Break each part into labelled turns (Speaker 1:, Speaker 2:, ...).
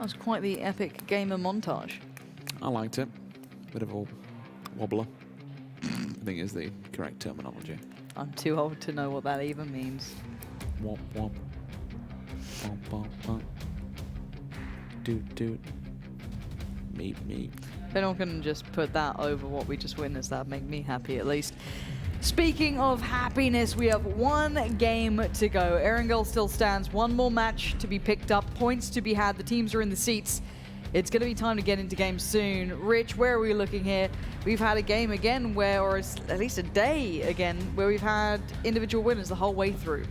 Speaker 1: That was quite the epic gamer montage.
Speaker 2: I liked it. Bit of a wobbler, I think is the correct terminology.
Speaker 1: I'm too old to know what that even means.
Speaker 2: Womp womp. Womp womp womp. Doot doot. Meep meep.
Speaker 1: If anyone can just put that over what we just witnessed, that'd make me happy at least. Speaking of happiness, we have one game to go. Erangel still stands. One more match to be picked up. Points to be had. The teams are in the seats. It's going to be time to get into games soon. Rich, where are we looking here? We've had a game again where, or at least a day again, where we've had individual winners the whole way through.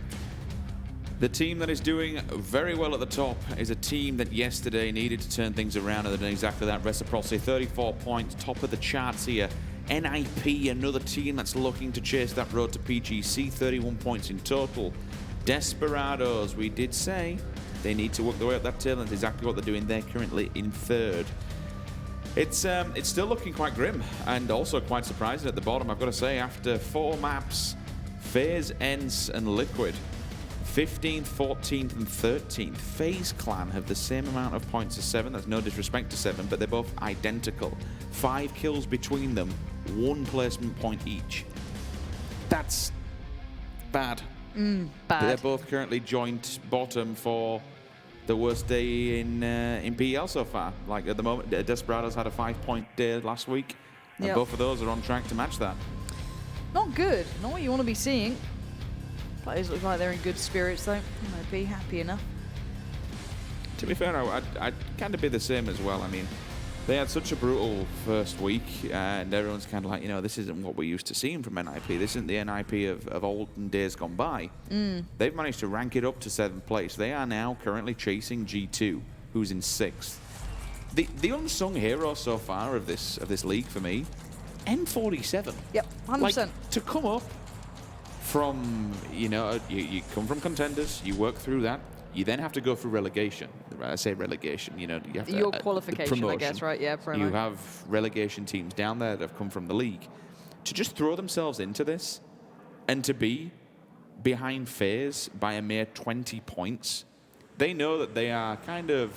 Speaker 2: The team that is doing very well at the top is a team that yesterday needed to turn things around and they're doing exactly that. Reciprocity, 34 points, top of the charts here. NIP, another team that's looking to chase that road to PGC, 31 points in total. Desperados, we did say they need to work their way up that tail, and that's exactly what they're doing. They're currently in third. It's still looking quite grim and also quite surprising at the bottom, I've got to say. After 4 maps, FaZe, ENCE, and Liquid, 15th, 14th, and 13th. FaZe Clan have the same amount of points as 7. That's no disrespect to 7, but they're both identical. 5 kills between them, 1 placement point each. That's bad.
Speaker 1: Bad.
Speaker 2: They're both currently joint bottom for the worst day in PEL so far. Like at the moment, Desperados had a 5-point day last week, and both of those are on track to match that.
Speaker 1: Not good. Not what you want to be seeing. Players look like they're in good spirits though. They'd be happy enough.
Speaker 2: To be fair, I'd kind of be the same as well. I mean, they had such a brutal first week, and everyone's kind of like, you know, this isn't what we're used to seeing from NIP. This isn't the NIP of olden days gone by. They've managed to rank it up to 7th place. They are now currently chasing G2, who's in 6th. The unsung hero so far of this league for me, N47.
Speaker 1: Yep, 100%.
Speaker 2: Like, to come up from, you know, you come from contenders, you work through that, you then have to go through relegation. I say relegation, you know, you have to,
Speaker 1: your qualification,
Speaker 2: promotion.
Speaker 1: I guess, right? Yeah, promo.
Speaker 2: You have relegation teams down there that have come from the league. To just throw themselves into this and to be behind FaZe by a mere 20 points, they know that they are kind of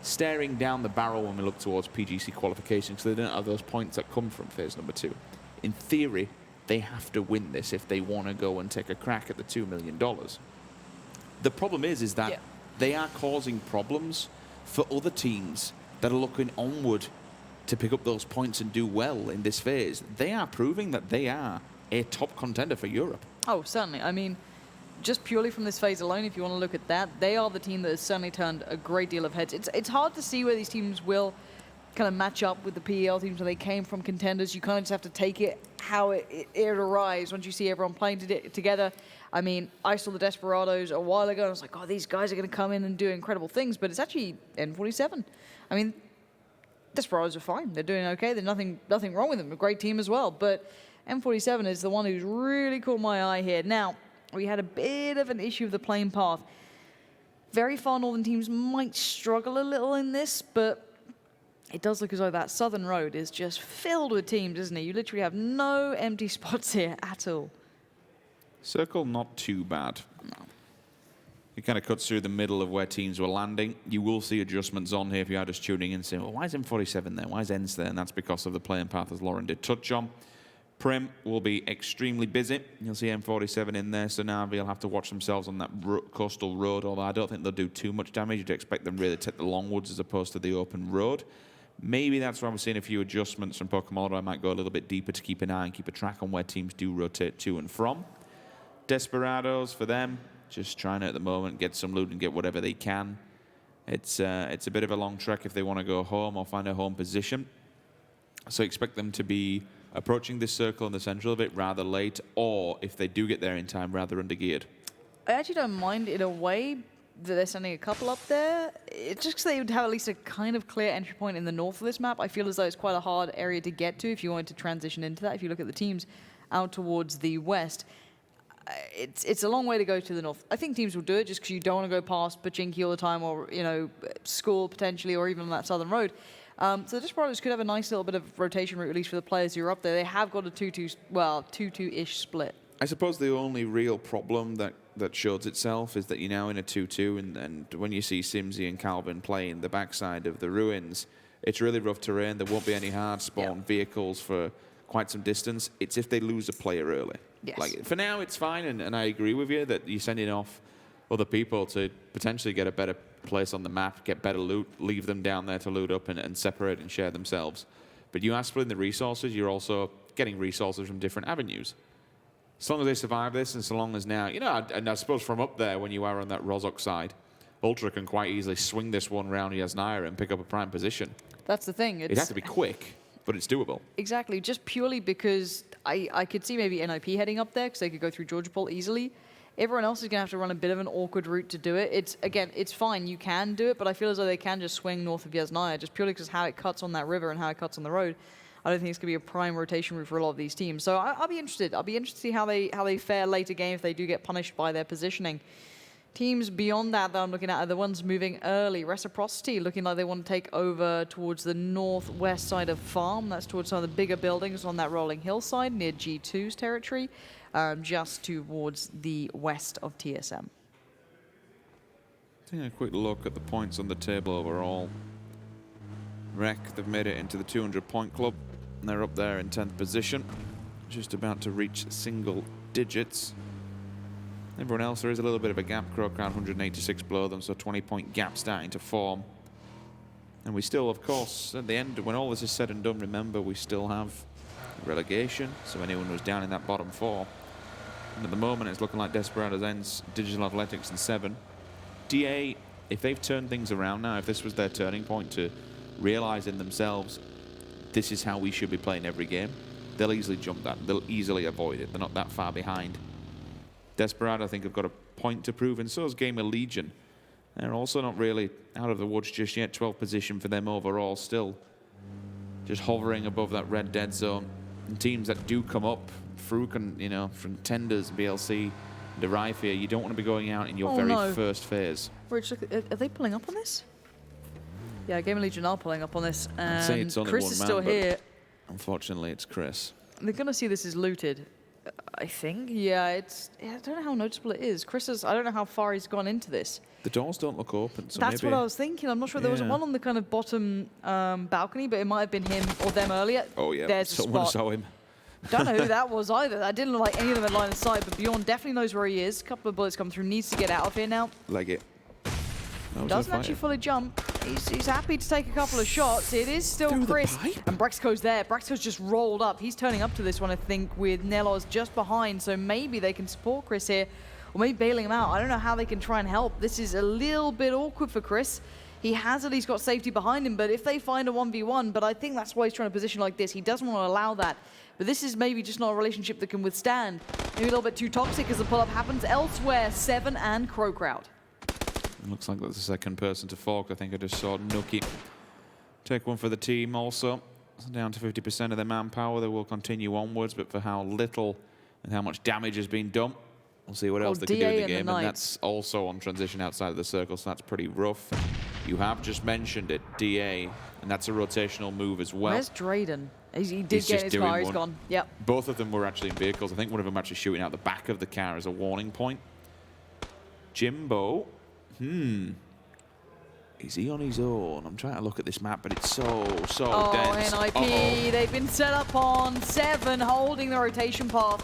Speaker 2: staring down the barrel when we look towards PGC qualification, because they don't have those points that come from phase number 2. In theory, they have to win this if they want to go and take a crack at the $2 million. The problem is that they are causing problems for other teams that are looking onward to pick up those points and do well in this phase. They are proving that they are a top contender for Europe.
Speaker 1: Oh, certainly. I mean, just purely from this phase alone, if you want to look at that, they are the team that has certainly turned a great deal of heads. It's hard to see where these teams will kind of match up with the PEL teams when they came from contenders. You kind of just have to take it how it arrives once you see everyone playing together. I mean, I saw the Desperados a while ago, and I was like, oh, these guys are going to come in and do incredible things, but it's actually N47. I mean, Desperados are fine. They're doing okay. There's nothing wrong with them. A great team as well, but N47 is the one who's really caught my eye here. Now, we had a bit of an issue with the playing path. Very far northern teams might struggle a little in this, but it does look as though that southern road is just filled with teams, isn't it? You literally have no empty spots here at all.
Speaker 2: Circle, not too bad.
Speaker 1: No.
Speaker 2: It kind of cuts through the middle of where teams were landing. You will see adjustments on here if you are just tuning in and saying, well, why is M47 there? Why is ENCE there? And that's because of the playing path, as Lauren did touch on. Prim will be extremely busy. You'll see M47 in there, so now they'll have to watch themselves on that coastal road, although I don't think they'll do too much damage. You'd expect them really to take the long woods as opposed to the open road. Maybe that's why we're seeing a few adjustments from Pokemon, or I might go a little bit deeper to keep an eye and keep a track on where teams do rotate to and from. Desperados, for them, just trying to, at the moment, get some loot and get whatever they can. It's a bit of a long trek if they want to go home or find a home position. So expect them to be approaching this circle in the central of it rather late, or if they do get there in time, rather undergeared.
Speaker 1: I actually don't mind in a way that they're sending a couple up there. It's just because they would have at least a kind of clear entry point in the north of this map. I feel as though it's quite a hard area to get to if you wanted to transition into that. If you look at the teams out towards the west, it's a long way to go to the north. I think teams will do it just because you don't want to go past Pachinki all the time, or, you know, school potentially, or even on that southern road. So the Desperados could have a nice little bit of rotation route, at least for the players who are up there. They have got a 2-2, well, 2-2-ish split.
Speaker 2: I suppose the only real problem that that shows itself is that you're now in a 2-2, and when you see SIMSY and Calvin playing the backside of the ruins, it's really rough terrain. There won't be any hard spawn vehicles for quite some distance. It's if they lose a player early.
Speaker 1: Yes.
Speaker 2: Like, for now, it's fine, and I agree with you that you're sending off other people to potentially get a better place on the map, get better loot, leave them down there to loot up and separate and share themselves. But you are splitting the resources, you're also getting resources from different avenues. As long as they survive this, and so long as now, you know, and I suppose from up there, when you are on that Rozhok side, Ultra can quite easily swing this one round Yasnaya and pick up a prime position.
Speaker 1: That's the thing.
Speaker 2: It has to be quick, but it's doable.
Speaker 1: Exactly, just purely because I could see maybe NIP heading up there because they could go through Georgia Pole easily. Everyone else is going to have to run a bit of an awkward route to do it. It's, again, it's fine. You can do it, but I feel as though they can just swing north of Yasnaya just purely because how it cuts on that river and how it cuts on the road. I don't think it's going to be a prime rotation route for a lot of these teams. So I'll be interested. I'll be interested to see how they fare later game if they do get punished by their positioning. Teams beyond that I'm looking at are the ones moving early. Reciprocity looking like they want to take over towards the northwest side of Farm. That's towards some of the bigger buildings on that rolling hillside near G2's territory, just towards the west of TSM.
Speaker 2: Taking a quick look at the points on the table overall. Rec, they've made it into the 200-point club, and they're up there in 10th position, just about to reach single digits. Everyone else, there is a little bit of a gap. CrowCrowd 186 below them, so 20-point gap starting to form. And we still, of course, at the end, when all this is said and done, remember, we still have relegation, so anyone who's down in that bottom 4. And at the moment, it's looking like DESPERADO's ENCE, Digital Athletics, and 7. DA, if they've turned things around now, if this was their turning point to realize in themselves, this is how we should be playing every game, they'll easily jump that. They'll easily avoid it. They're not that far behind. DESPERADO, I think, have got a point to prove, and so is GamerLegion. They're also not really out of the woods just yet. 12th position for them overall, still just hovering above that red dead zone. And teams that do come up, Fruk and, you know, from Tenders, BLC, Derive here, you don't want to be going out in your first phase.
Speaker 1: Rich, look, are they pulling up on this? Yeah, GamerLegion are pulling up on this. And
Speaker 2: I'd say it's only
Speaker 1: CrZZ
Speaker 2: one
Speaker 1: is
Speaker 2: man,
Speaker 1: still here.
Speaker 2: Unfortunately, it's CrZZ.
Speaker 1: They're going to see this is looted, I think. Yeah, I don't know how noticeable it is. CrZZ, I don't know how far he's gone into this.
Speaker 2: The doors don't look open, so
Speaker 1: That's
Speaker 2: maybe
Speaker 1: what I was thinking. I'm not sure. There was one on the kind of bottom balcony, but it might have been him or them earlier.
Speaker 2: Oh, yeah.
Speaker 1: There's
Speaker 2: Someone
Speaker 1: a spot.
Speaker 2: saw him.
Speaker 1: Don't know who that was either. I didn't look like any of them had line of sight, but Bjorn definitely knows where he is. A couple of bullets come through. Needs to get out of here now.
Speaker 2: Leg it.
Speaker 1: Doesn't actually fully jump. He's happy to take a couple of shots. It is still CrZZ. And Braexco's there. Braexco's just rolled up. He's turning up to this one, I think, with NELLOZ just behind. So maybe they can support CrZZ here, or maybe bailing him out. I don't know how they can try and help. This is a little bit awkward for CrZZ. He has at least got safety behind him, but if they find a 1v1, but I think that's why he's trying to position like this. He doesn't want to allow that. But this is maybe just not a relationship that can withstand. Maybe a little bit too toxic as the pull-up happens elsewhere. 7 and CrowCrowd.
Speaker 2: It looks like that's the second person to fork. I think I just saw NOOKIE take one for the team also. Down to 50% of their manpower. They will continue onwards, but for how little and how much damage has been done, we'll see what else they can do in the game. And that's also on transition outside of the circle, so that's pretty rough. You have just mentioned it, DA, and that's a rotational move as well.
Speaker 1: Where's Drayden? He did get in his car, he's gone. Yep.
Speaker 2: Both of them were actually in vehicles. I think one of them actually shooting out the back of the car as a warning point. Jimbo. Is he on his own? I'm trying to look at this map, but it's so dense.
Speaker 1: NIP, they've been set up on 7, holding the rotation path.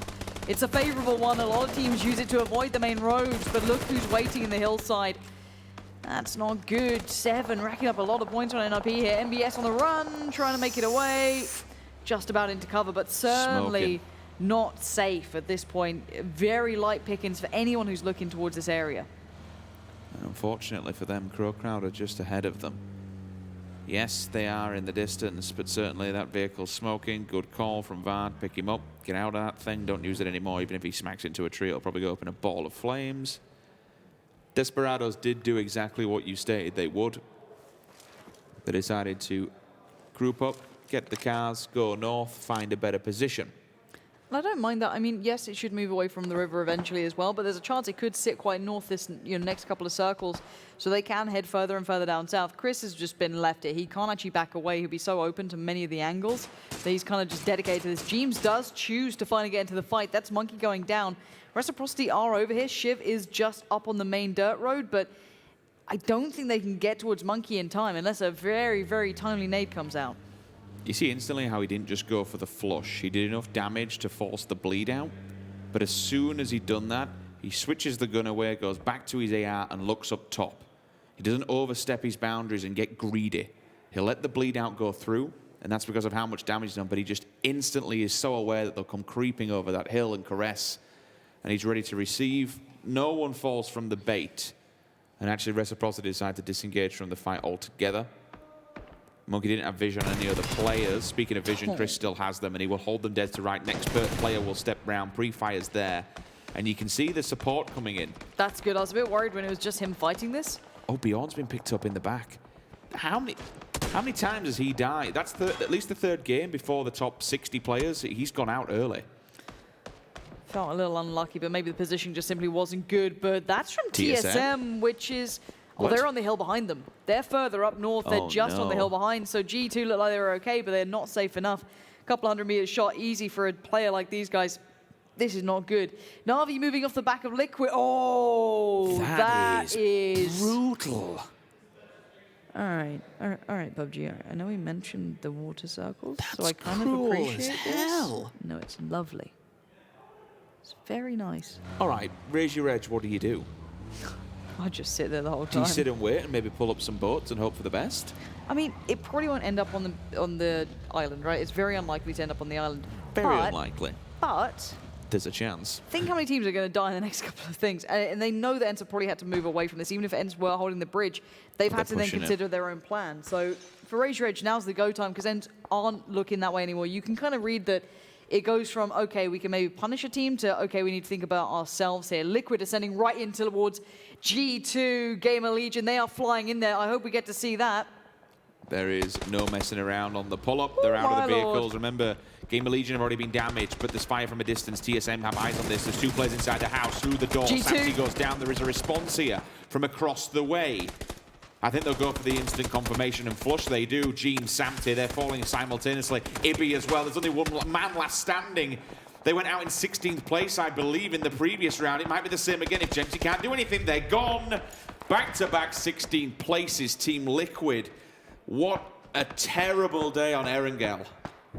Speaker 1: It's a favorable one. A lot of teams use it to avoid the main roads, but look who's waiting in the hillside. That's not good. 7 racking up a lot of points on NIP here. MBS on the run, trying to make it away. Just about into cover, but certainly not safe at this point. Very light pickings for anyone who's looking towards this area.
Speaker 2: And unfortunately for them, CrowCrowd are just ahead of them. Yes, they are in the distance, but certainly that vehicle's smoking. Good call from Vard. Pick him up. Get out of that thing. Don't use it anymore. Even if he smacks into a tree, it'll probably go up in a ball of flames. DESPERADOs did do exactly what you stated they would. They decided to group up, get the cars, go north, find a better position.
Speaker 1: I don't mind that. I mean, yes, it should move away from the river eventually as well, but there's a chance it could sit quite north this next couple of circles, so they can head further and further down south. CrzyZZ has just been left here. He can't actually back away. He'll be so open to many of the angles that he's kind of just dedicated to this. James does choose to finally get into the fight. That's Monkey going down. Reciprocity are over here. Shiv is just up on the main dirt road, but I don't think they can get towards Monkey in time unless a very, very timely nade comes out.
Speaker 2: You see instantly how he didn't just go for the flush. He did enough damage to force the bleed out, but as soon as he'd done that, he switches the gun away, goes back to his AR and looks up top. He doesn't overstep his boundaries and get greedy. He'll let the bleed out go through, and that's because of how much damage he's done, but he just instantly is so aware that they'll come creeping over that hill and caress, and he's ready to receive. No one falls from the bait, and actually Reciprocity decide to disengage from the fight altogether. Monkey didn't have vision on any other players. Speaking of vision, CrzyZZ still has them, and he will hold them dead to right. Next player will step round. Pre-fire's there, and you can see the support coming in.
Speaker 1: That's good. I was a bit worried when it was just him fighting this.
Speaker 2: Oh, Bjorn's been picked up in the back. How many times has he died? That's at least the third game before the top 60 players. He's gone out early.
Speaker 1: Felt a little unlucky, but maybe the position just simply wasn't good. But that's from TSM, which is... Well, they're on the hill behind them. They're further up north. They're just on the hill behind. So G2 look like they were okay, but they're not safe enough. A couple 100 meters shot, easy for a player like these guys. This is not good. Na'Vi moving off the back of Liquid. Oh, that is
Speaker 2: brutal.
Speaker 1: All right, PUBG. I know we mentioned the water circles, so I kind
Speaker 2: cruel
Speaker 1: of appreciate
Speaker 2: as hell.
Speaker 1: this. No, it's lovely. It's very nice.
Speaker 2: All right, raise your edge. What do you do?
Speaker 1: I just sit there the whole time.
Speaker 2: Do you sit and wait and maybe pull up some boats and hope for the best?
Speaker 1: I mean, it probably won't end up on the island, right? It's very unlikely to end up on the island.
Speaker 2: Very unlikely.
Speaker 1: But
Speaker 2: there's a chance.
Speaker 1: Think how many teams are going to die in the next couple of things. And they know that ENCE probably had to move away from this. Even if ENCE were holding the bridge, they've had to then consider their own plan. So for Raise Your Edge, now's the go time because ENCE aren't looking that way anymore. You can kind of read that it goes from, okay, we can maybe punish a team to, okay, we need to think about ourselves here. Liquid ascending right in towards G2, GamerLegion. They are flying in there. I hope we get to see that.
Speaker 2: There is no messing around on the pull-up. They're out of the vehicles. Remember, GamerLegion have already been damaged, but there's fire from a distance. TSM have eyes on this. There's two players inside the house. Through the door, SIMSY goes down. There is a response here from across the way. I think they'll go for the instant confirmation and flush. They do. Gene, SIMSY, they're falling simultaneously. Ibby as well. There's only one man last standing. They went out in 16th place, I believe, in the previous round. It might be the same again. If GeMxey can't do anything, they're gone. Back-to-back 16th places, Team Liquid. What a terrible day on Erangel.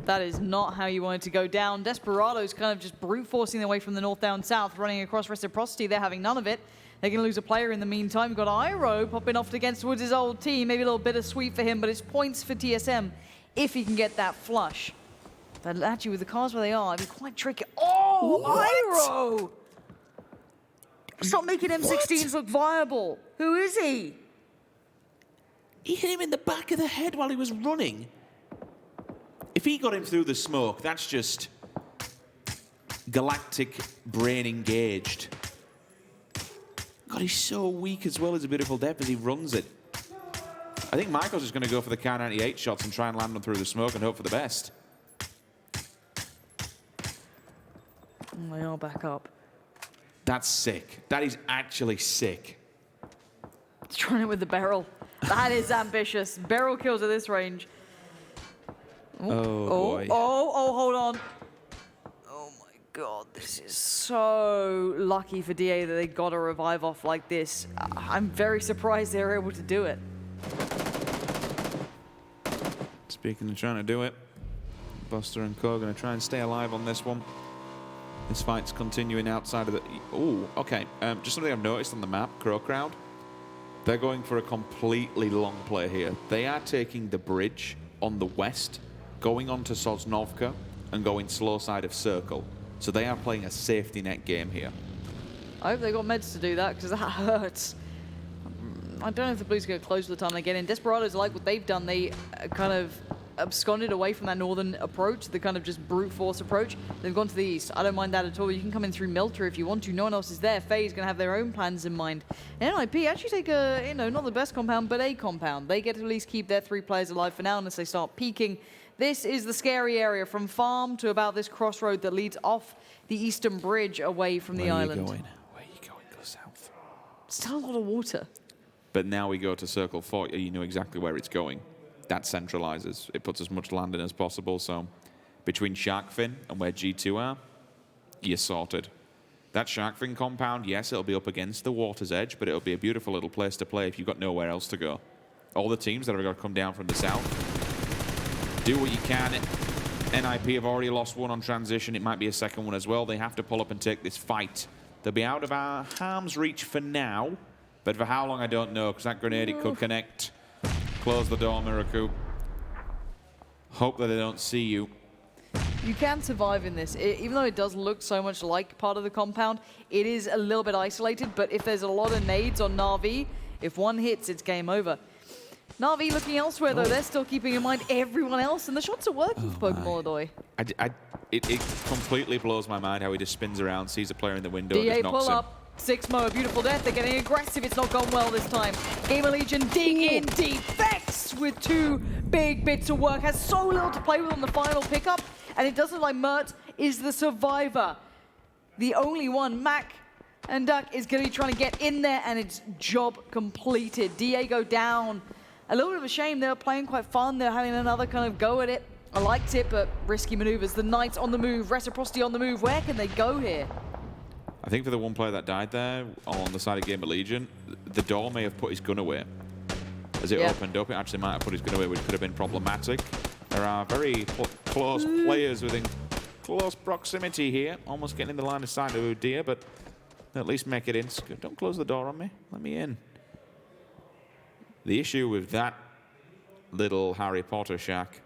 Speaker 1: That is not how you want it to go down. DESPERADO's kind of just brute forcing their way from the north down south, running across Reciprocity. They're having none of it. They're going to lose a player in the meantime. We've got Iroh popping off against towards his old team. Maybe a little bittersweet for him, but it's points for TSM if he can get that flush. But actually, with the cars where they are, it'd be quite tricky. Oh, Iroh! Stop making M16s look viable. Who is he?
Speaker 2: He hit him in the back of the head while he was running. If he got him through the smoke, that's just galactic brain engaged. God, he's so weak as well as ABeautflDeath as he runs it. I think miikaz is going to go for the Kar 98 shots and try and land them through the smoke and hope for the best.
Speaker 1: They are back up.
Speaker 2: That's sick. That is actually sick.
Speaker 1: He's trying it with the barrel. That is ambitious. Barrel kills at this range.
Speaker 2: Oh, boy.
Speaker 1: Oh, hold on. Oh my god, this is so lucky for DA that they got a revive off like this. I'm very surprised they were able to do it.
Speaker 2: Speaking of trying to do it, Buster and Co are going to try and stay alive on this one. This fight's continuing outside of the... Ooh, okay. Just something I've noticed on the map, CrowCrowd. They're going for a completely long play here. They are taking the bridge on the west, going on to Sosnovka, and going slow side of Circle. So they are playing a safety net game here.
Speaker 1: I hope they got meds to do that, because that hurts. I don't know if the Blues are going to close by the time they get in. DESPERADO's like what they've done. They kind of absconded away from that northern approach, the kind of just brute force approach. They've gone to the east. I don't mind that at all. You can come in through Milter if you want to. No one else is there. FaZe going to have their own plans in mind. And NIP actually take a, not the best compound, but a compound. They get to at least keep their 3 players alive for now unless they start peeking. This is the scary area from farm to about this crossroad that leads off the eastern bridge away from the island.
Speaker 2: Where are you going? Go south.
Speaker 1: Still a lot of water.
Speaker 2: But now we go to circle 4. You know exactly where it's going. That centralizes. It puts as much land in as possible. So between Sharkfin and where G2 are, you're sorted. That Sharkfin compound, yes, it'll be up against the water's edge, but it'll be a beautiful little place to play if you've got nowhere else to go. All the teams that are going to come down from the south, do what you can. NIP have already lost one on transition. It might be a second one as well. They have to pull up and take this fight. They'll be out of our harm's reach for now, but for how long, I don't know, because that grenade, it could connect. Close the door, Miraku. Hope that they don't see you.
Speaker 1: You can survive in this. Even though it does look so much like part of the compound, it is a little bit isolated, but if there's a lot of nades on Na'Vi, if one hits, it's game over. Na'Vi looking elsewhere, though. They're still keeping in mind everyone else, and the shots are working for PokeMoladoy.
Speaker 2: It completely blows my mind how he just spins around, sees a player in the window, and
Speaker 1: DA
Speaker 2: just knocks
Speaker 1: pull
Speaker 2: him.
Speaker 1: up. 6mo, ABeautflDeath. They're getting aggressive. It's not gone well this time. GamerLegion dig in deep. Vex with 2 big bits of work. Has so little to play with on the final pickup, and it doesn't look like Mert is the survivor. The only one. Mac and Duck is going to be trying to get in there, and it's job completed. Diego down. A little bit of a shame. They were playing quite fun. They're having another kind of go at it. I liked it, but risky maneuvers. The Knights on the move. Reciprocity on the move. Where can they go here?
Speaker 2: I think for the one player that died there on the side of GamerLegion, the door may have put his gun away. As it opened up, it actually might have put his gun away, which could have been problematic. There are very close players within close proximity here. Almost getting in the line of sight of Udia, but at least make it in. Don't close the door on me. Let me in. The issue with that little Harry Potter shack,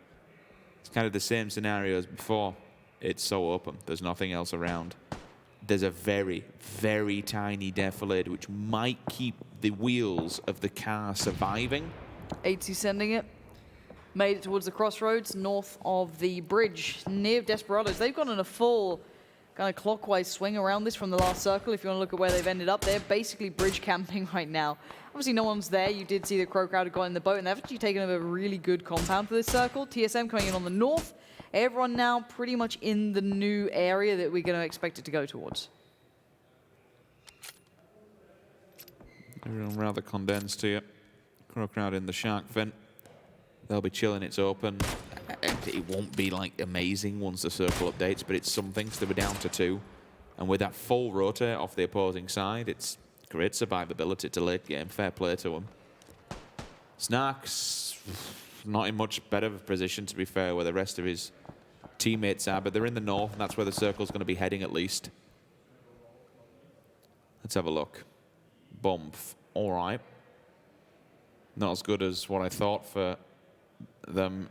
Speaker 2: it's kind of the same scenario as before. It's so open. There's nothing else around. There's a very, very tiny defilade which might keep the wheels of the car surviving.
Speaker 1: Aitzy sending it. Made it towards the crossroads, north of the bridge, near Desperados. They've gone in a full kind of clockwise swing around this from the last circle. If you want to look at where they've ended up, they're basically bridge camping right now. Obviously, no one's there. You did see the CrowCrowd have got in the boat, and they've actually taken over a really good compound for this circle. TSM coming in on the north. Everyone now pretty much in the new area that we're going to expect it to go towards.
Speaker 2: Everyone rather condensed here. CrowCrowd in the shark vent. They'll be chilling, it's open. It won't be like amazing once the circle updates, but it's something. So they were down to 2. And with that full rotate off the opposing side, it's great survivability to late game. Fair play to him. Snark's not in much better of a position, to be fair, where the rest of his teammates are, but they're in the north, and that's where the circle's going to be heading at least. Let's have a look. Bomb. All right. Not as good as what I thought for them.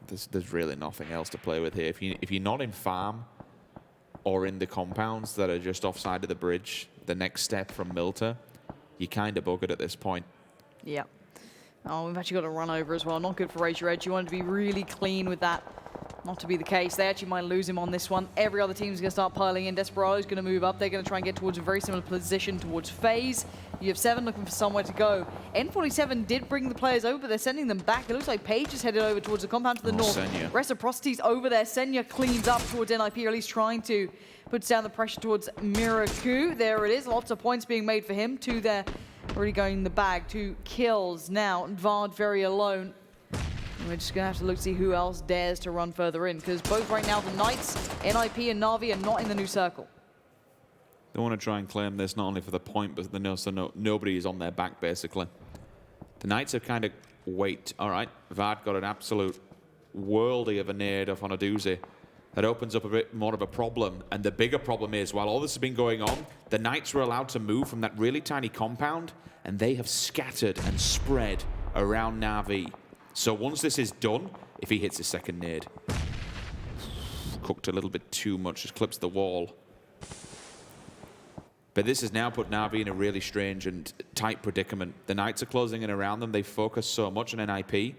Speaker 2: There's really nothing else to play with here. If you're not in farm or in the compounds that are just offside of the bridge, the next step from Milta, you're kind of buggered at this point.
Speaker 1: Yeah. Oh, we've actually got a run over as well. Not good for Raise Your Edge. You want to be really clean with that. Not to be the case. They actually might lose him on this one. Every other team's going to start piling in. Desperado's going to move up. They're going to try and get towards a very similar position towards FaZe. You have 7 looking for somewhere to go. N47 did bring the players over, but they're sending them back. It looks like Page is headed over towards the compound to the north.
Speaker 2: Senya.
Speaker 1: Reciprocity's over there. Senya cleans up towards NIP, or at least trying to put down the pressure towards Miraku. There it is. Lots of points being made for him. 2 there. Already going in the bag. 2 kills now. Vard very alone. And we're just going to have to look to see who else dares to run further in, because both right now, the Knights, NIP and Na'Vi are not in the new circle.
Speaker 2: They want to try and claim this not only for the point, but nobody is on their back, basically. The Knights have kind of wait. All right, Vard got an absolute worldie of a nade off on a doozy. That opens up a bit more of a problem. And the bigger problem is, while all this has been going on, the Knights were allowed to move from that really tiny compound, and they have scattered and spread around Na'Vi. So once this is done, if he hits his second nade, cooked a little bit too much, just clips the wall. But this has now put Na'Vi in a really strange and tight predicament. The Knights are closing in around them. They focus so much on NIP.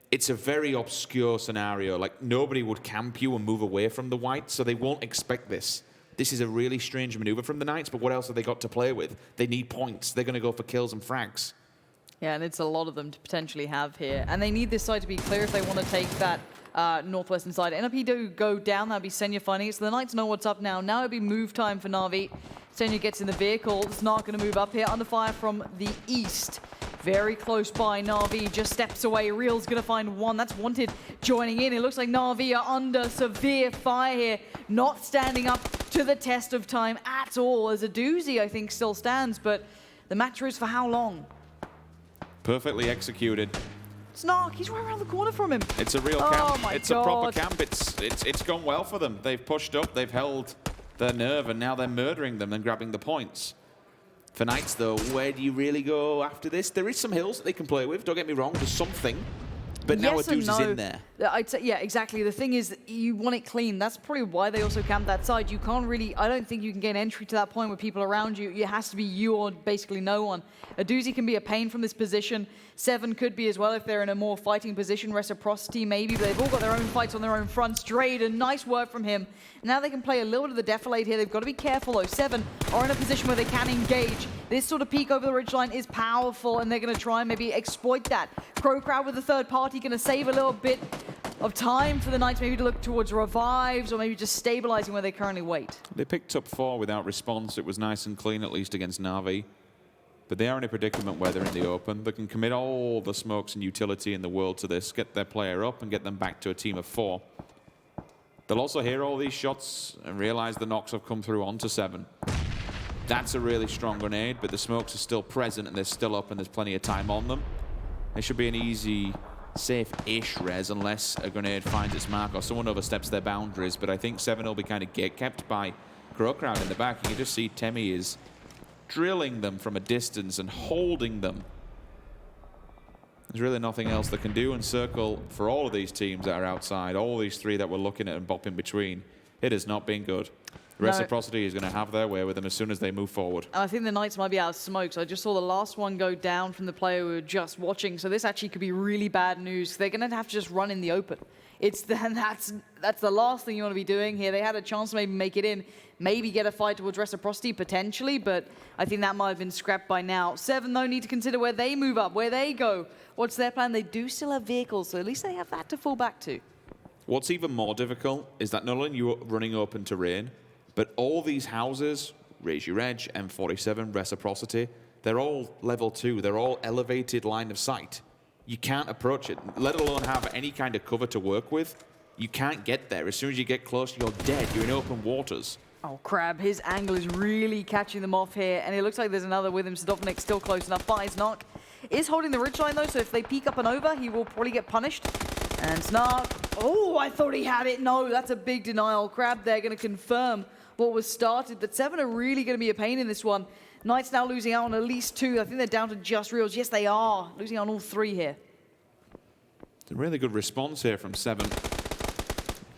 Speaker 2: It's a very obscure scenario. Like, nobody would camp you and move away from the Whites, so they won't expect this. This is a really strange maneuver from the Knights, but what else have they got to play with? They need points. They're going to go for kills and frags. Yeah,
Speaker 1: and it's a lot of them to potentially have here. And they need this side to be clear if they want to take that northwestern side. NLP do go down, that'd be Senya finding it, so the Knights know what's up now. Now it'd be move time for Na'Vi. Senya gets in the vehicle, it's not going to move up here, under fire from the east. Very close by, Na'Vi just steps away. Real's going to find one. That's Wanted joining in. It looks like Na'Vi are under severe fire here. Not standing up to the test of time at all. As a doozy, I think, still stands. But the matter is for how long?
Speaker 2: Perfectly executed.
Speaker 1: Snark, he's right around the corner from him.
Speaker 2: It's a real camp.
Speaker 1: My
Speaker 2: it's
Speaker 1: God.
Speaker 2: a proper camp. It's gone well for them. They've pushed up. They've held their nerve. And now they're murdering them and grabbing the points. For Knights, though, where do you really go after this? There is some hills that they can play with, don't get me wrong, there's something. But now
Speaker 1: Yes and
Speaker 2: Aitzy is
Speaker 1: no.
Speaker 2: in there.
Speaker 1: I'd say, yeah, exactly. The thing is, you want it clean. That's probably why they also camp that side. You can't really, I don't think you can get entry to that point with people around you. It has to be you or basically no one. A doozy can be a pain from this position. 7 could be as well if they're in a more fighting position. Reciprocity maybe, but they've all got their own fights on their own fronts. Drayden, nice work from him. Now they can play a little bit of the defilade here. They've got to be careful though. 7 are in a position where they can engage. This sort of peek over the ridgeline is powerful, and they're going to try and maybe exploit that. CrowCrowd with the third party going to save a little bit of time for the Knights maybe to look towards revives or maybe just stabilizing where they currently wait.
Speaker 2: They picked up 4 without response. It was nice and clean, at least against Na'Vi. But they are in a predicament where they're in the open. They can commit all the smokes and utility in the world to this, get their player up and get them back to a team of 4. They'll also hear all these shots and realize the knocks have come through onto 7. That's a really strong grenade, but the smokes are still present and they're still up and there's plenty of time on them. It should be an easy, safe-ish res unless a grenade finds its mark or someone oversteps their boundaries. But I think 7 will be kind of kept by CrowCrowd in the back. You can just see Temi is drilling them from a distance and holding them. There's really nothing else they can do. And Circle, for all of these teams that are outside, all these 3 that we're looking at and bopping between, it has not been good. Reciprocity is going to have their way with them as soon as they move forward.
Speaker 1: I think the Knights might be out of smokes. I just saw the last one go down from the player we were just watching, so this actually could be really bad news. They're going to have to just run in the open. That's the last thing you want to be doing here. They had a chance to maybe make it in, maybe get a fight towards Reciprocity potentially, but I think that might have been scrapped by now. 7, though, need to consider where they move up, where they go. What's their plan? They do still have vehicles, so at least they have that to fall back to.
Speaker 2: What's even more difficult is that not only are you running open terrain, but all these houses, Raise Your Edge, M47, Reciprocity, they're all level 2. They're all elevated line of sight. You can't approach it, let alone have any kind of cover to work with. You can't get there. As soon as you get close, you're dead. You're in open waters.
Speaker 1: Oh, Crab, his angle is really catching them off here, and it looks like there's another with him. Sadovnik still close enough. FaZe is holding the ridgeline, though, so if they peek up and over, he will probably get punished. And Snark, oh, I thought he had it. No, that's a big denial. Crab, they're going to confirm what was started, but 7 are really going to be a pain in this one. Knights now losing out on at least 2. I think they're down to just Reels. Yes, they are. Losing out on all 3 here.
Speaker 2: It's a really good response here from 7.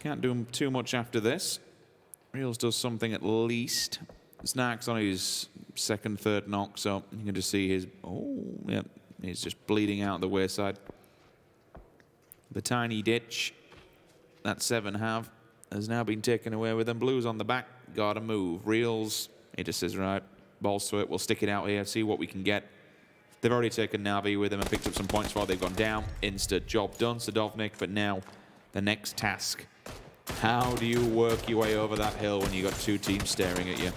Speaker 2: Can't do too much after this. Reels does something at least. Snark's on his 2nd, 3rd knock, so you can just see his... Oh, yeah. He's just bleeding out the wayside. The tiny ditch that 7 have has now been taken away with them. Blues on the back. Gotta move. Reels, he just says, right, balls to it. We'll stick it out here, see what we can get. They've already taken Na'Vi with them and picked up some points while they've gone down. Insta job done, Sadovnik, but now the next task. How do you work your way over that hill when you've got 2 teams staring at you?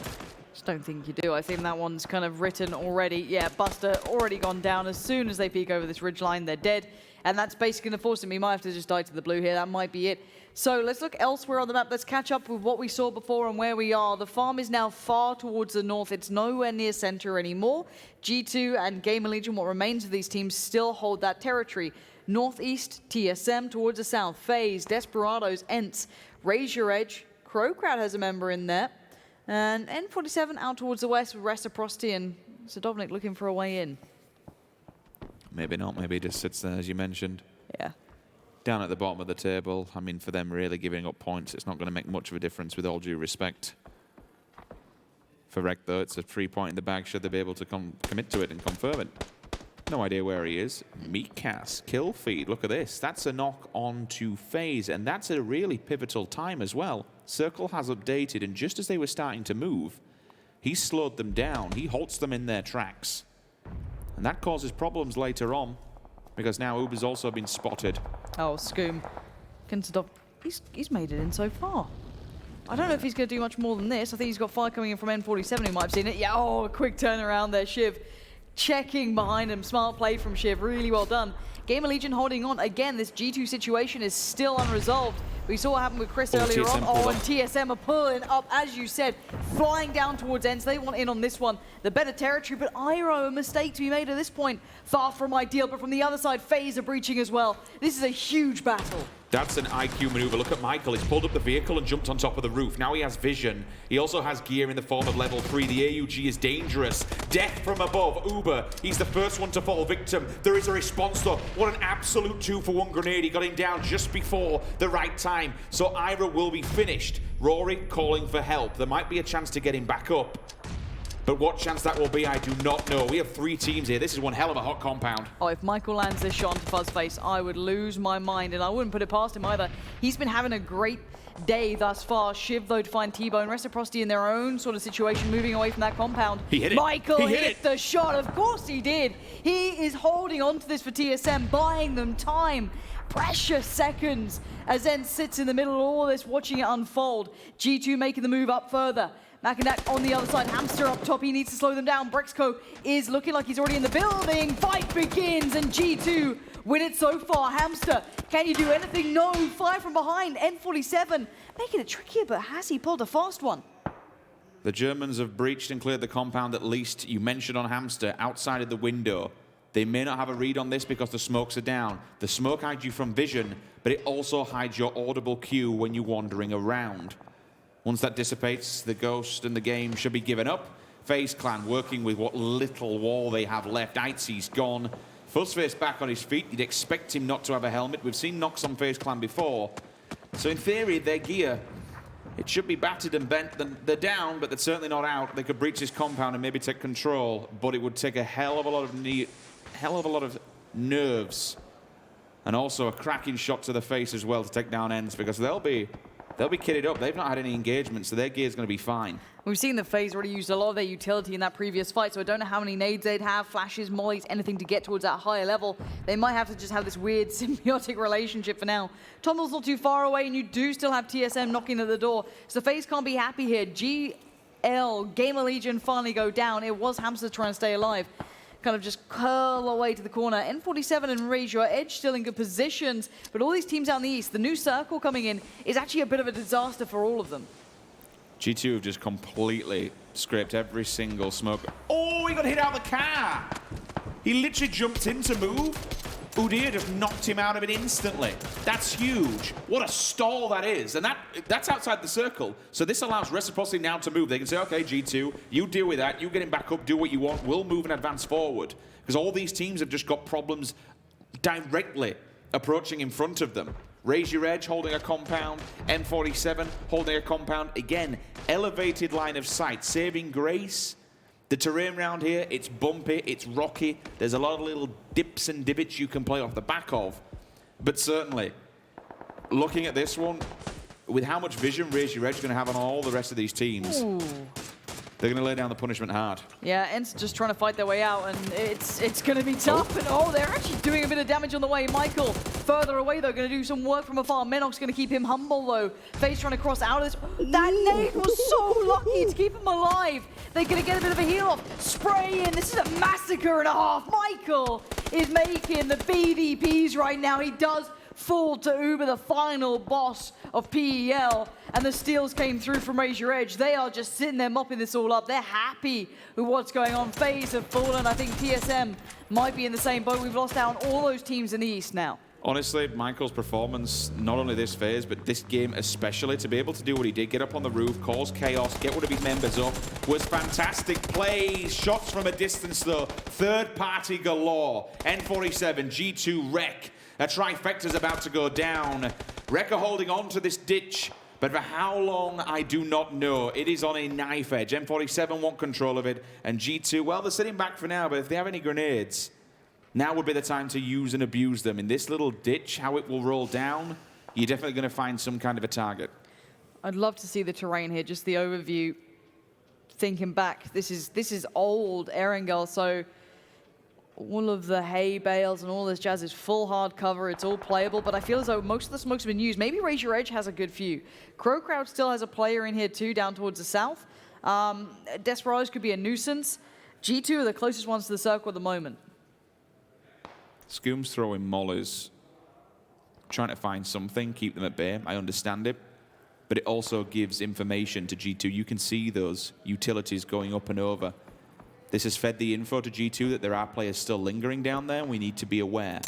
Speaker 1: Just don't think you do. I think that one's kind of written already. Yeah, Buster already gone down. As soon as they peek over this ridgeline, they're dead. And that's basically going to force him. He might have to just die to the blue here. That might be it. So let's look elsewhere on the map. Let's catch up with what we saw before and where we are. The farm is now far towards the north. It's nowhere near center anymore. G2 and GamerLegion, what remains of these teams, still hold that territory. Northeast, TSM towards the south. FaZe, Desperados, ENCE, Raise Your Edge. CrowCrowd has a member in there. And N47 out towards the west with Reciprocity and Sadovnik looking for a way in.
Speaker 2: Maybe not. Maybe he just sits there, as you mentioned.
Speaker 1: Yeah.
Speaker 2: Down at the bottom of the table. I mean, for them really giving up points, it's not going to make much of a difference with all due respect. For Rek, though, it's a 3-point in the bag. Should they be able to commit to it and confirm it? No idea where he is. miikaz, kill feed. Look at this. That's a knock on to FaZe, and that's a really pivotal time as well. Circle has updated, and just as they were starting to move, he slowed them down. He halts them in their tracks. And that causes problems later on, because now ubah's also been spotted.
Speaker 1: Oh, Scoom Considov, he's made it in so far. I don't know if he's going to do much more than this. I think he's got fire coming in from N47, who might have seen it. Yeah, oh, a quick turnaround there, Shiv. Checking behind him. Smart play from Shiv. Really well done. GamerLegion holding on. Again, this G2 situation is still unresolved. We saw what happened with CrywCrowd earlier on. Oh, and TSM are pulling up, as you said, flying down towards ENCE. They want in on this one. The better territory, but Iroh, a mistake to be made at this point. Far from ideal, but from the other side, FaZe are breaching as well. This is a huge battle.
Speaker 2: That's an IQ maneuver. Look at Michael. He's pulled up the vehicle and jumped on top of the roof. Now he has vision. He also has gear in the form of level 3. The AUG is dangerous. Death from above. Ubah, he's the first one to fall victim. There is a response though. What an absolute 2-for-1 grenade. He got him down just before the right time. So Ira will be finished. Rory calling for help. There might be a chance to get him back up. But what chance that will be, I do not know. We have 3 teams here. This is one hell of a hot compound.
Speaker 1: Oh, if Michael lands this shot onto Fuzzface, I would lose my mind, and I wouldn't put it past him either. He's been having a great day thus far. Shiv, though, to find T-Bone. Reciprocity in their own sort of situation, moving away from that compound.
Speaker 2: He hit it.
Speaker 1: Michael hit the shot. Of course he did. He is holding on to this for TSM, buying them time. Precious seconds as ENCE sits in the middle of all this, watching it unfold. G2 making the move up further. Makandak on the other side, Hamster up top, he needs to slow them down. Braexco is looking like he's already in the building. Fight begins, and G2 win it so far. Hamster, can you do anything? No, fire from behind. N47 making it trickier, but has he pulled a fast one?
Speaker 2: The Germans have breached and cleared the compound at least. You mentioned on Hamster, outside of the window. They may not have a read on this because the smokes are down. The smoke hides you from vision, but it also hides your audible cue when you're wandering around. Once that dissipates, the ghost and the game should be given up. FaZe Clan working with what little wall they have left. Aitzy's gone. Fuzzface back on his feet. You'd expect him not to have a helmet. We've seen knocks on FaZe Clan before. So in theory, their gear, it should be battered and bent. They're down, but they're certainly not out. They could breach this compound and maybe take control, but it would take a hell of a lot of nerves. And also a cracking shot to the face as well to take down ENCE, because they'll be kitted up. They've not had any engagement, so their gear's going to be fine.
Speaker 1: We've seen the FaZe already used a lot of their utility in that previous fight, so I don't know how many nades they'd have, flashes, mollies, anything to get towards that higher level. They might have to just have this weird symbiotic relationship for now. TomiL's not too far away, and you do still have TSM knocking at the door, so FaZe can't be happy here. GamerLegion finally go down. It was Hamster trying to stay alive. Kind of just curl away to the corner. N47 and Rage, your edge still in good positions, but all these teams out in the east, the new circle coming in is actually a bit of a disaster for all of them.
Speaker 2: G2 have just completely scraped every single smoke. Oh, he got hit out of the car! He literally jumped in to move. Udyr just knocked him out of it instantly. That's huge. What a stall that is. And that's outside the circle. So this allows Reciprocity now to move. They can say, okay, G2, you deal with that. You get him back up, do what you want. We'll move and advance forward. Because all these teams have just got problems directly approaching in front of them. Raise Your Edge holding a compound. N47 holding a compound. Again, elevated line of sight. Saving grace. The terrain around here, it's bumpy, it's rocky. There's a lot of little dips and divots you can play off the back of. But certainly, looking at this one, with how much vision Raise Your Edge is going to have on all the rest of these teams, they're going to lay down the punishment hard. Yeah,
Speaker 1: ENCE just trying to fight their way out, and it's going to be tough. And oh, they're actually doing a bit of damage on the way. Michael, further away, though, going to do some work from afar. miikaz going to keep him humble, though. FaZe trying to cross out of this. That nade was so lucky to keep him alive. They're going to get a bit of a heal off. Spray in. This is a massacre and a half. Michael is making the BDPs right now. He does fall to ubah, the final boss of PEL, and the steals came through from Raise Your Edge. They are just sitting there mopping this all up. They're happy with what's going on. FaZe have fallen. I think TSM might be in the same boat. We've lost out on all those teams in the East now.
Speaker 2: Honestly, Michael's performance, not only this phase, but this game especially, to be able to do what he did, get up on the roof, cause chaos, get one of his members up, was fantastic plays. Shots from a distance, though. Third party galore. N47, G2, Rek. A trifecta's about to go down. Rek are holding on to this ditch, but for how long, I do not know. It is on a knife edge. N47 want control of it, and G2, well, they're sitting back for now, but if they have any grenades, now would be the time to use and abuse them. In this little ditch, how it will roll down, you're definitely going to find some kind of a target.
Speaker 1: I'd love to see the terrain here, just the overview. Thinking back, this is old Erangel, so all of the hay bales and all this jazz is full hard cover. It's all playable, but I feel as though most of the smokes have been used. Maybe Raise Your Edge has a good few. CrowCrowd still has a player in here too, down towards the south. Desperados could be a nuisance. G2 are the closest ones to the circle at the moment.
Speaker 2: Scoom's throwing mollies, trying to find something, keep them at bay. I understand it. But it also gives information to G2. You can see those utilities going up and over. This has fed the info to G2 that there are players still lingering down there, and we need to be aware.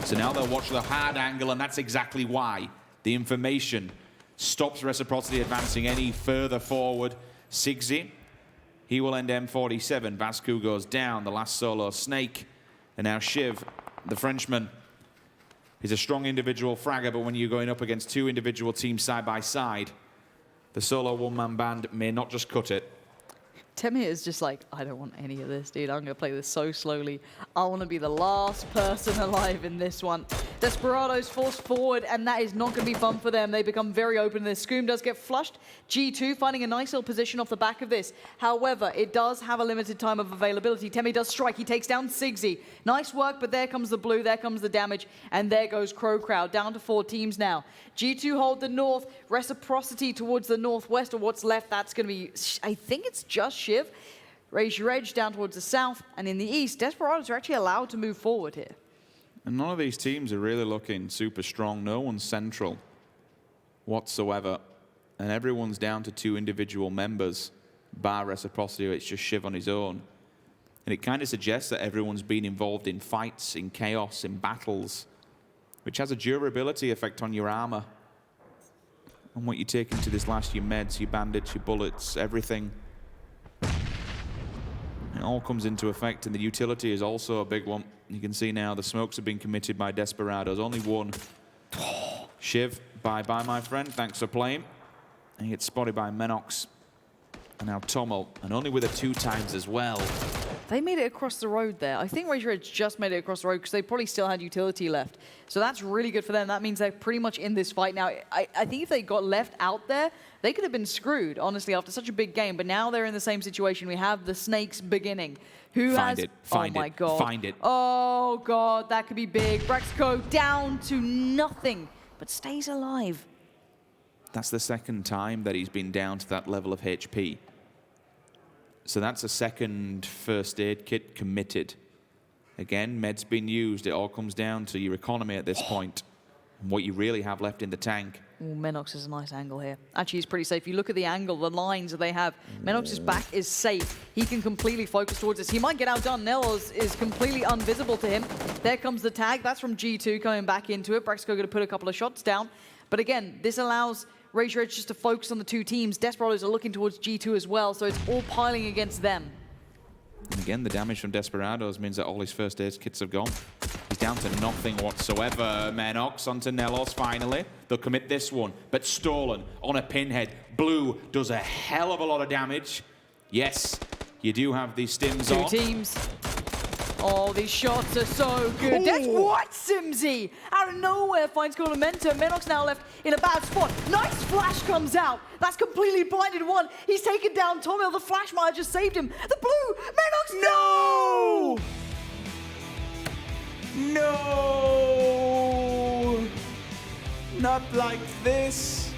Speaker 2: So now they'll watch the hard angle, and that's exactly why. The information stops Reciprocity advancing any further forward. SKUIJKE, he will end M47. Vasco goes down, the last solo snake. And now Shiv, the Frenchman, is a strong individual fragger, but when you're going up against two individual teams side by side, the solo one-man band may not just cut it.
Speaker 1: TomiL is just like, I don't want any of this, dude. I'm going to play this so slowly. I want to be the last person alive in this one. Desperados forced forward, and that is not going to be fun for them. They become very open in this. Scoom does get flushed. G2 finding a nice little position off the back of this. However, it does have a limited time of availability. TomiL does strike. He takes down SKUIJKE. Nice work, but there comes the blue. There comes the damage, and there goes CrowCrowd. Down to 4 teams now. G2 hold the north. Reciprocity towards the northwest, or what's left. That's going to be, I think it's just Shiv. Raise Your Edge down towards the south, and in the east, Desperados are actually allowed to move forward here.
Speaker 2: And none of these teams are really looking super strong. No one's central whatsoever. And everyone's down to 2 individual members, bar Reciprocity. It's just Shiv on his own. And it kind of suggests that everyone's been involved in fights, in chaos, in battles, which has a durability effect on your armor. And what you take into this last, your meds, your bandits, your bullets, everything. It all comes into effect, and the utility is also a big one. You can see now the smokes have been committed by Desperados. Only one. Shiv, bye-bye, my friend. Thanks for playing. And he gets spotted by mxey. And now TomiL, and only with it 2 times as well.
Speaker 1: They made it across the road there. I think Raise Your Edge just made it across the road because they probably still had utility left. So that's really good for them. That means they're pretty much in this fight now. I think if they got left out there, they could have been screwed, honestly, after such a big game. But now they're in the same situation. We have the snakes beginning. Who
Speaker 2: Find
Speaker 1: has...
Speaker 2: it. Find
Speaker 1: oh, my
Speaker 2: it.
Speaker 1: God.
Speaker 2: Find it.
Speaker 1: Oh, God. That could be big. Braexco down to nothing, but stays alive.
Speaker 2: That's the second time that he's been down to that level of HP. So that's a second first aid kit committed. Again, meds been used. It all comes down to your economy at this point. And what you really have left in the tank.
Speaker 1: Ooh, mxey is a nice angle here. Actually, he's pretty safe. You look at the angle, the lines that they have. mxey's back is safe. He can completely focus towards this. He might get outdone. NELLOZ is completely invisible to him. There comes the tag. That's from G2 coming back into it. Braexco going to put a couple of shots down. But again, this allows Raise Your Edge just to focus on the 2 teams. Desperados are looking towards G2 as well, so it's all piling against them.
Speaker 2: And again, the damage from Desperados means that all his first aid kits have gone. He's down to nothing whatsoever. mxey onto NELLOZ finally. They'll commit this one, but stolen on a pinhead. Blue does a hell of a lot of damage. Yes, you do have these stims on.
Speaker 1: 2 teams. Oh, these shots are so good. That's what SIMSY out of nowhere finds momentum. mxey now left in a bad spot. Nice flash comes out. That's completely blinded one. He's taken down TomiL. The flash might have just saved him. The blue, mxey, no!
Speaker 2: No! Not like this.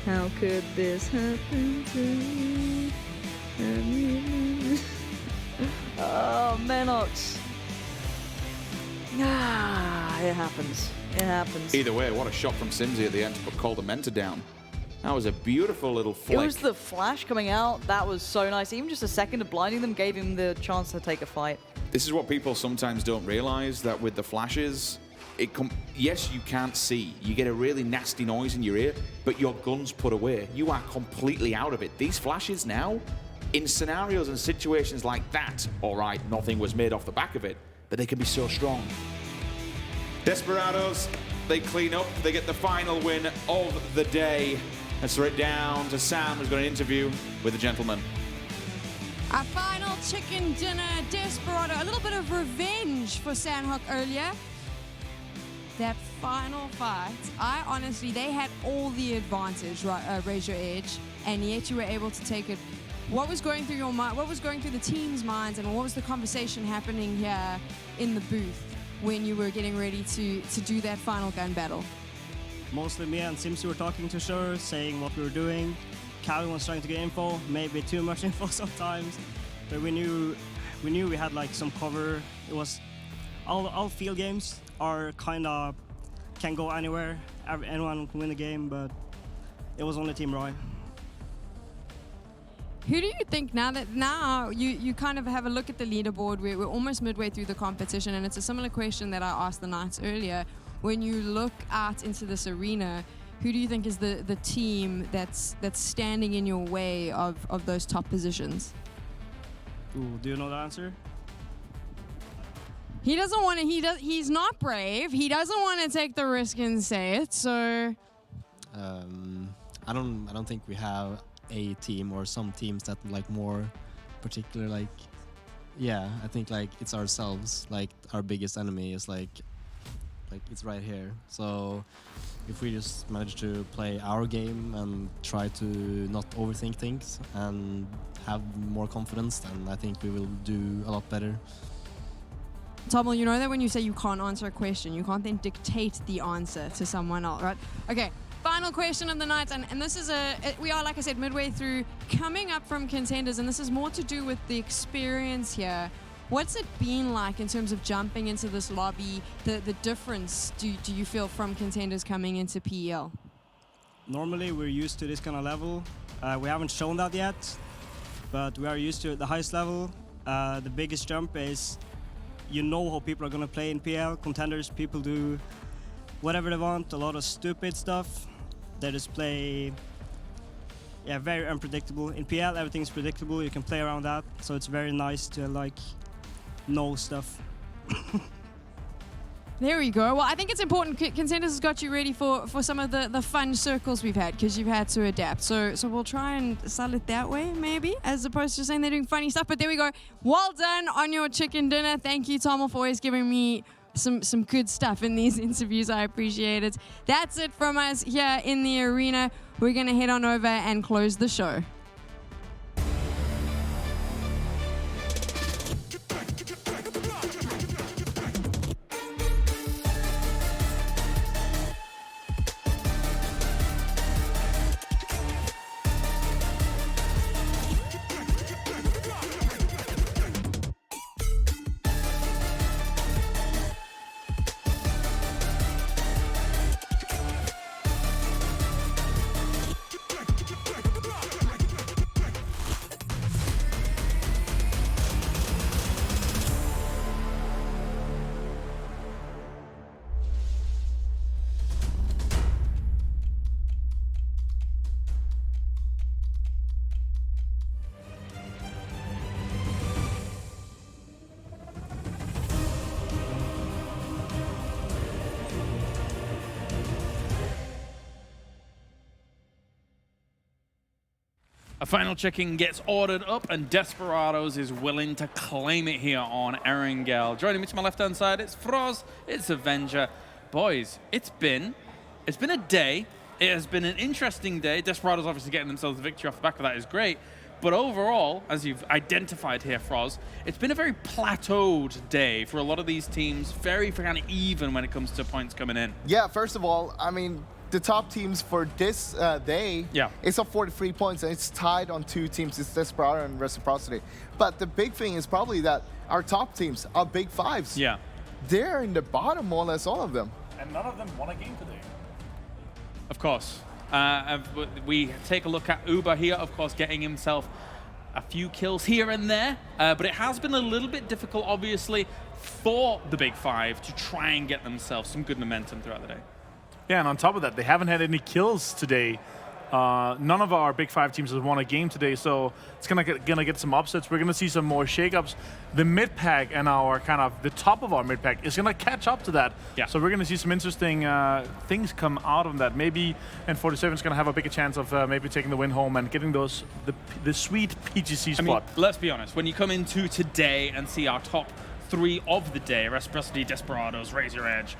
Speaker 1: How could this happen to me? Oh, mxey. Ah, it happens. It happens.
Speaker 2: Either way, what a shot from SIMSY at the end to put Coldamenta down. That was a beautiful little flick.
Speaker 1: It was the flash coming out. That was so nice. Even just a second of blinding them gave him the chance to take a fight.
Speaker 2: This is what people sometimes don't realize, that with the flashes, yes, you can't see. You get a really nasty noise in your ear, but your gun's put away. You are completely out of it. These flashes now, in scenarios and situations like that, all right, nothing was made off the back of it, but they can be so strong. Desperados, they clean up. They get the final win of the day. Let's throw it down to Sam, who's got an interview with the gentleman.
Speaker 3: Our final chicken dinner, Desperado. A little bit of revenge for Sandhawk earlier. That final fight, they had all the advantage, right, Raise Your Edge, and yet you were able to take it what was going through your mind? What was going through the team's minds, and what was the conversation happening here in the booth when you were getting ready to do that final gun battle?
Speaker 4: Mostly me and SIMSY were talking to each other, saying what we were doing. Calvin was trying to get info, maybe too much info sometimes, but we knew we had like some cover. It was all field games are kind of can go anywhere. Anyone can win the game, but it was only Team Roy.
Speaker 3: Who do you think now you kind of have a look at the leaderboard? We're almost midway through the competition, and it's a similar question that I asked the Knights earlier. When you look out into this arena, who do you think is the team that's standing in your way of those top positions?
Speaker 4: Ooh, do you know the answer?
Speaker 3: He doesn't want to. He's not brave. He doesn't want to take the risk and say it. So,
Speaker 5: I don't think we have a team or some teams that like more particular. Like, yeah, I think like it's ourselves. Like our biggest enemy is like it's right here. So if we just manage to play our game and try to not overthink things and have more confidence, then I think we will do a lot better.
Speaker 3: TomiL, you know that when you say you can't answer a question, you can't then dictate the answer to someone else, right? Okay, final question of the night, and this is we are, like I said, midway through, coming up from contenders, and this is more to do with the experience here. What's it been like in terms of jumping into this lobby? The difference do you feel from contenders coming into PEL?
Speaker 4: Normally we're used to this kind of level. We haven't shown that yet, but we are used to the highest level. The biggest jump is you know how people are going to play in PL. Contenders, people do whatever they want, a lot of stupid stuff. They just play, yeah, very unpredictable. In PL, everything's predictable. You can play around that, so it's very nice to like know stuff.
Speaker 3: There we go. Well, I think it's important. Contenders has got you ready for some of the fun circles we've had, because you've had to adapt. So we'll try and sell it that way, maybe, as opposed to saying they're doing funny stuff. But there we go. Well done on your chicken dinner. Thank you, TomiL, for always giving me some good stuff in these interviews. I appreciate it. That's it from us here in the arena. We're going to head on over and close the show.
Speaker 6: A final check-in gets ordered up, and DESPERADO is willing to claim it here on Erangel. Joining me to my left-hand side, it's Froz, it's Avenger. Boys, it's been a day. It has been an interesting day. DESPERADO's obviously getting themselves the victory off the back of that is great. But overall, as you've identified here, Froz, it's been a very plateaued day for a lot of these teams, very kind of even when it comes to points coming in.
Speaker 7: Yeah, first of all, I mean, the top teams for this day, it's up 43 points, and it's tied on 2 teams. It's DESPERADO and Reciprocity. But the big thing is probably that our top teams, our big fives, they're in the bottom, more or less, all of them.
Speaker 8: And none of them won a game today.
Speaker 6: Of course. We take a look at ubah here, of course, getting himself a few kills here and there. But it has been a little bit difficult, obviously, for the big five to try and get themselves some good momentum throughout the day.
Speaker 8: Yeah, and on top of that, they haven't had any kills today. None of our big five teams has won a game today, so it's gonna get some upsets. We're gonna see some more shakeups. The mid pack and our kind of the top of our mid pack is gonna catch up to that.
Speaker 6: Yeah.
Speaker 8: So we're gonna see some interesting things come out of that. Maybe N47 is gonna have a bigger chance of maybe taking the win home and getting the sweet PGC spot.
Speaker 6: I mean, let's be honest. When you come into today and see our top 3 of the day, Reciprocity, DESPERADO, Razor Edge,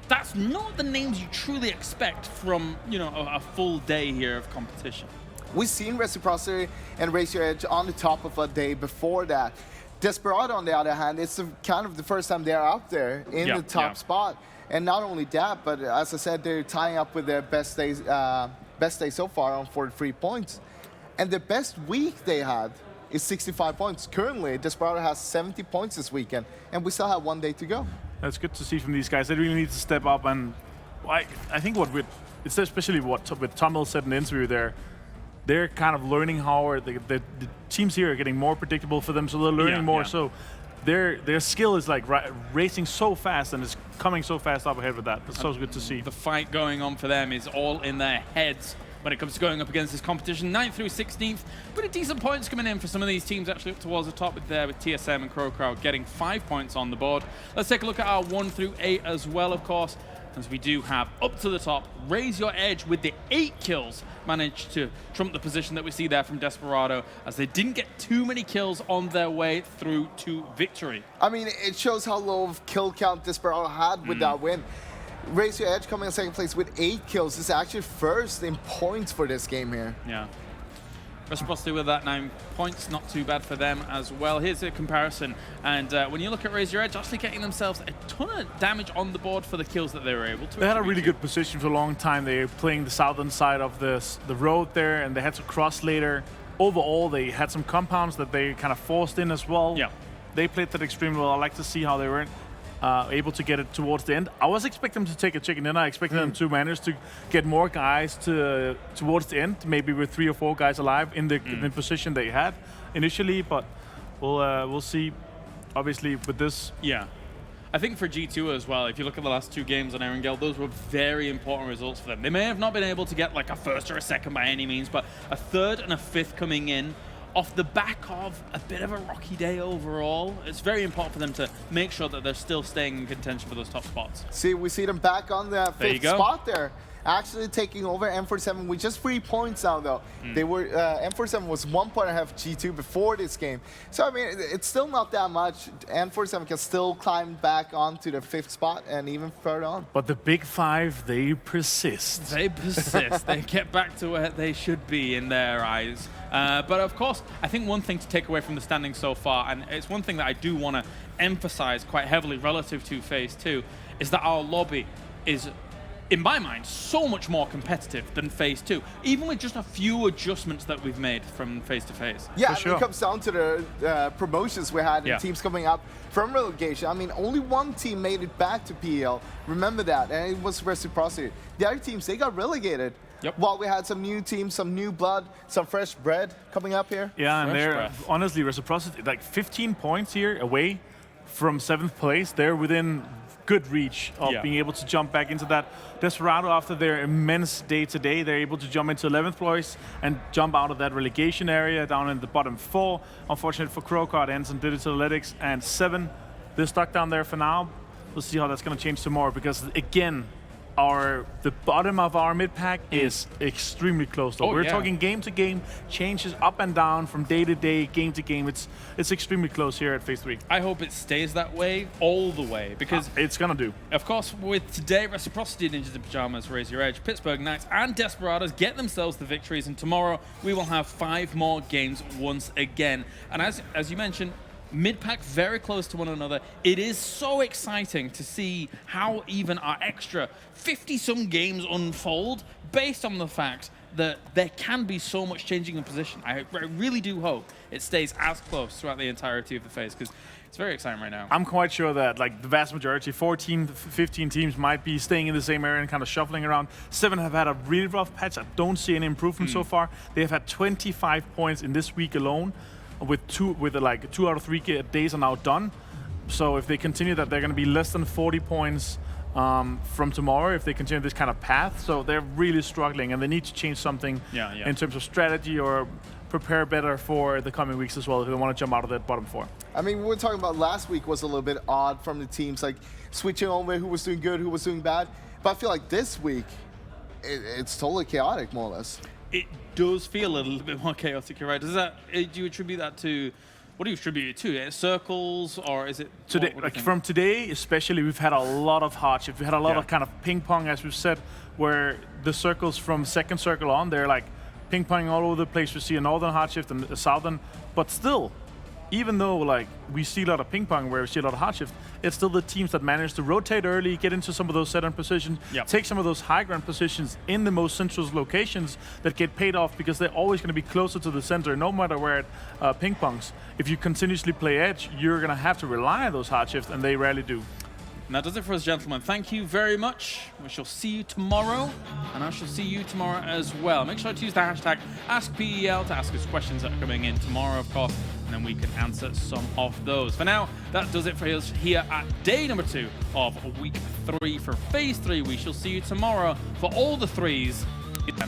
Speaker 6: that's not the names you truly expect from, you know, a full day here of competition.
Speaker 7: We've seen Reciprocity and Raise Your Edge on the top of a day before that. DESPERADO, on the other hand, it's kind of the first time they're up there in the top spot. And not only that, but as I said, they're tying up with their best day so far on 43 points. And the best week they had is 65 points. Currently, DESPERADO has 70 points this weekend, and we still have 1 day to go.
Speaker 8: That's good to see from these guys. They really need to step up, and I think it's especially what with TomiL said in the interview there, they're kind of learning how the teams here are getting more predictable for them, so they're learning more. So their skill is like racing so fast and is coming so fast up ahead with that. It's so good to see.
Speaker 6: The fight going on for them is all in their heads when it comes to going up against this competition. 9th through 16th, pretty decent points coming in for some of these teams actually up towards the top with TSM and CrowCrowd getting 5 points on the board. Let's take a look at our 1 through 8 as well, of course, as we do have up to the top, Raise Your Edge with the 8 kills managed to trump the position that we see there from DESPERADO, as they didn't get too many kills on their way through to victory.
Speaker 7: I mean, it shows how low of kill count DESPERADO had with that win. Raise Your Edge coming in second place with 8 kills is actually first in points for this game here.
Speaker 6: Yeah. Reciprocity with that 9 points, not too bad for them as well. Here's a comparison, and when you look at Raise Your Edge, actually getting themselves a ton of damage on the board for the kills that they were able to.
Speaker 8: They had a really good position for a long time. They were playing the southern side of the road there, and they had to cross later. Overall, they had some compounds that they kind of forced in as well.
Speaker 6: Yeah.
Speaker 8: They played that extremely well. I like to see how they were able to get it towards the end. I was expecting them to take a chicken dinner. I expected them to manage to get more guys towards the end, maybe with 3 or 4 guys alive in the position they had initially. But we'll see. Obviously, with this.
Speaker 6: Yeah. I think for G2 as well, if you look at the last 2 games on Erangel, those were very important results for them. They may have not been able to get like a 1st or a 2nd by any means, but a 3rd and a 5th coming in off the back of a bit of a rocky day overall. It's very important for them to make sure that they're still staying in contention for those top spots.
Speaker 7: See, we see them back on the 5th spot there. Actually taking over M47 with just 3 points now, though. They were M47 was 1 point ahead of G2 before this game. So I mean, it's still not that much. M47 can still climb back onto the 5th spot and even further on.
Speaker 8: But the big 5, they persist.
Speaker 6: They persist. They get back to where they should be in their eyes. But of course, I think one thing to take away from the standings so far, and it's one thing that I do want to emphasize quite heavily relative to Phase 2, is that our lobby is, in my mind, so much more competitive than Phase 2, even with just a few adjustments that we've made from Phase to Phase.
Speaker 7: Yeah, it comes down to the promotions we had and teams coming up from relegation. I mean, only 1 team made it back to PEL. Remember that, and it was Reciprocity. The other teams, they got relegated. While we had some new teams, some new blood, some fresh bread coming up here.
Speaker 8: Yeah, and they're honestly Reciprocity, like 15 points here away from 7th place. They're within good reach of being able to jump back into that. DESPERADO, after their immense day today, they're able to jump into 11th place and jump out of that relegation area down in the bottom 4. Unfortunate for CrowCrowd, ENCE and Digital Analytics, and 7. They're stuck down there for now. We'll see how that's going to change tomorrow, because again, the bottom of our mid pack is extremely close. So we're talking game to game, changes up and down from day to day, game to game. It's extremely close here at Phase 3.
Speaker 6: I hope it stays that way all the way, because
Speaker 8: it's gonna do.
Speaker 6: Of course, with today, Reciprocity, Ninjas in Pyjamas, Raise Your Edge, Pittsburgh Knights, and Desperados get themselves the victories, and tomorrow we will have 5 more games once again. And as you mentioned, mid-pack very close to one another. It is so exciting to see how even our extra 50-some games unfold based on the fact that there can be so much changing in position. I really do hope it stays as close throughout the entirety of the phase, because it's very exciting right now.
Speaker 8: I'm quite sure that like the vast majority, 14, 15 teams might be staying in the same area and kind of shuffling around. 7 have had a really rough patch. I don't see any improvement so far. They have had 25 points in this week alone, with 2 out of 3 days are now done. So if they continue that, they're going to be less than 40 points from tomorrow if they continue this kind of path. So they're really struggling, and they need to change something in terms of strategy or prepare better for the coming weeks as well if they want to jump out of that bottom 4.
Speaker 7: I mean, we were talking about last week was a little bit odd from the teams, like switching over who was doing good, who was doing bad. But I feel like this week, it's totally chaotic, more or less.
Speaker 6: It does feel a little bit more chaotic, right? Does that, do you attribute that to, what do you attribute it to? Circles, or is it
Speaker 8: today? Like from today, especially, we've had a lot of hardship. We had a lot of kind of ping pong, as we've said, where the circles from 2nd circle on, they're like ping-ponging all over the place. We see a northern hard shift and a southern, but still, even though like we see a lot of ping pong where we see a lot of hard shift, it's still the teams that manage to rotate early, get into some of those set-on positions, take some of those high ground positions in the most central locations that get paid off because they're always going to be closer to the center, no matter where it ping pongs. If you continuously play edge, you're going to have to rely on those hard shifts, and they rarely do.
Speaker 6: And that does it for us, gentlemen. Thank you very much. We shall see you tomorrow, and I shall see you tomorrow as well. Make sure to use the hashtag AskPEL to ask us questions that are coming in tomorrow, of course, and then we can answer some of those. For now, that does it for us here at day number 2 of week 3 for phase 3. We shall see you tomorrow for all the 3s.